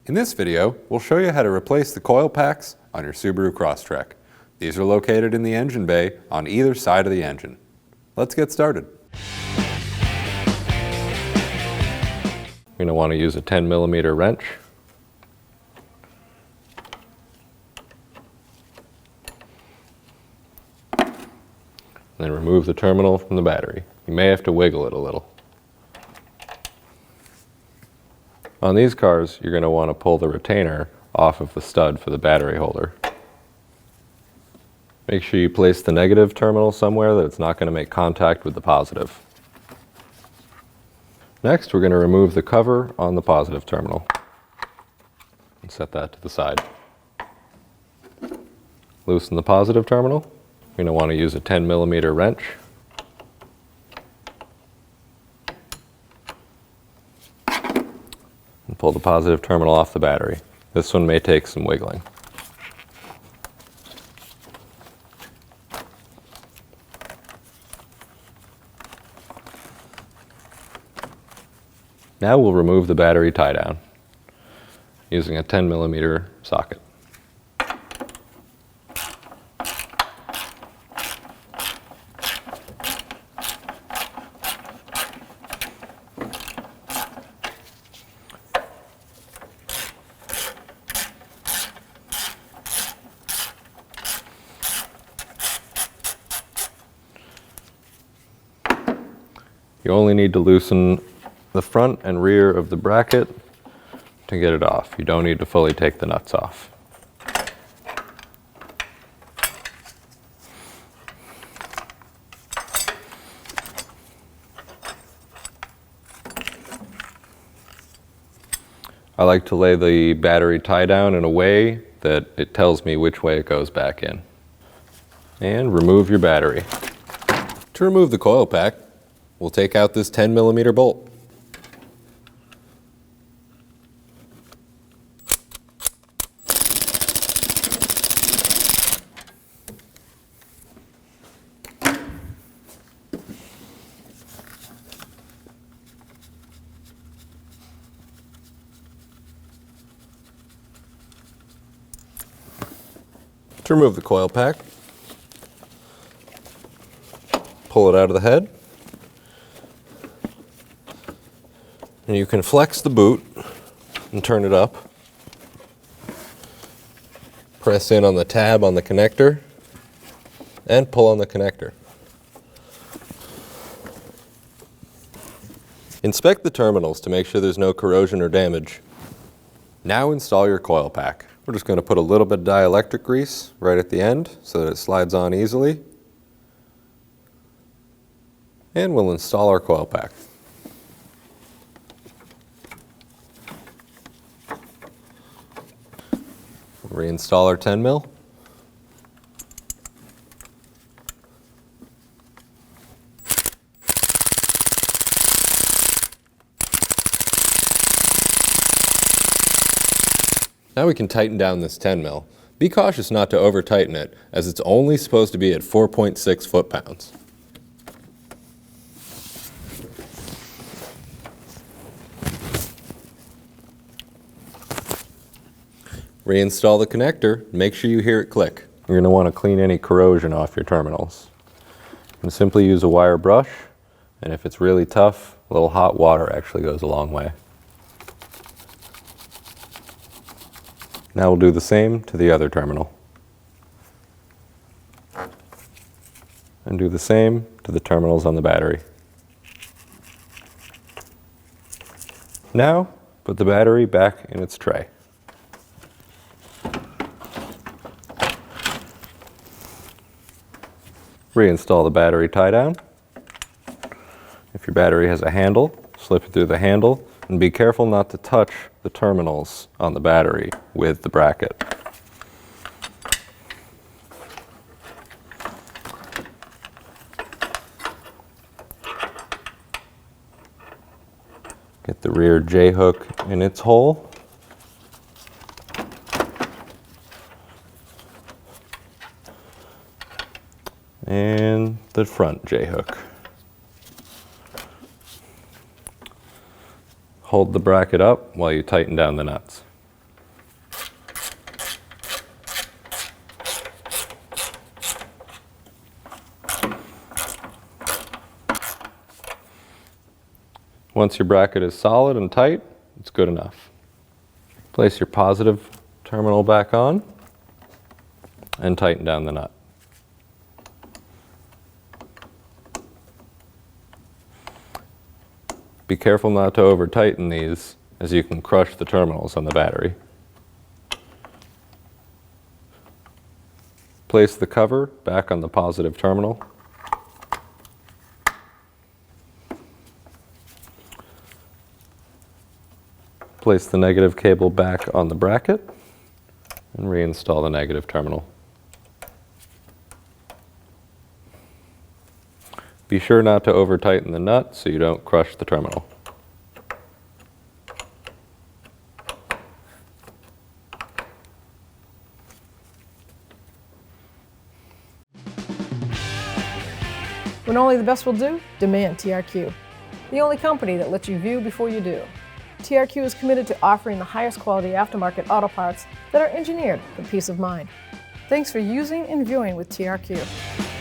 In this video, we'll show you how to replace the coil packs on your Subaru Crosstrek. These are located in the engine bay on either side of the engine. Let's get started. You're going to want to use a 10mm wrench. Then remove the terminal from the battery. You may have to wiggle it a little. On these cars, you're going to want to pull the retainer off of the stud for the battery holder. Make sure you place the negative terminal somewhere that it's not going to make contact with the positive. Next, we're going to remove the cover on the positive terminal and set that to the side. Loosen the positive terminal. You're going to want to use a 10mm wrench. And pull the positive terminal off the battery. This one may take some wiggling. Now we'll remove the battery tie down using a 10mm socket. You only need to loosen the front and rear of the bracket to get it off. You don't need to fully take the nuts off. I like to lay the battery tie down in a way that it tells me which way it goes back in. And remove your battery. To remove the coil pack, we'll take out this 10mm bolt. To remove the coil pack, pull it out of the head. And you can flex the boot and turn it up. Press in on the tab on the connector and pull on the connector. Inspect the terminals to make sure there's no corrosion or damage. Now install your coil pack. We're just going to put a little bit of dielectric grease right at the end so that it slides on easily. And we'll install our coil pack. Reinstall our 10mm. Now we can tighten down this 10mm. Be cautious not to over tighten it, as it's only supposed to be at 4.6 foot-pounds. Reinstall the connector, make sure you hear it click. You're going to want to clean any corrosion off your terminals. And simply use a wire brush, and if it's really tough, a little hot water actually goes a long way. Now we'll do the same to the other terminal. And do the same to the terminals on the battery. Now, put the battery back in its tray. Reinstall the battery tie down. If your battery has a handle, slip it through the handle and be careful not to touch the terminals on the battery with the bracket. Get the rear J-hook in its hole. And the front J-hook. Hold the bracket up while you tighten down the nuts. Once your bracket is solid and tight, it's good enough. Place your positive terminal back on and tighten down the nut. Be careful not to over tighten these, as you can crush the terminals on the battery. Place the cover back on the positive terminal. Place the negative cable back on the bracket and reinstall the negative terminal. Be sure not to over tighten the nut so you don't crush the terminal. When only the best will do, demand TRQ. The only company that lets you view before you do. TRQ is committed to offering the highest quality aftermarket auto parts that are engineered for peace of mind. Thanks for using and viewing with TRQ.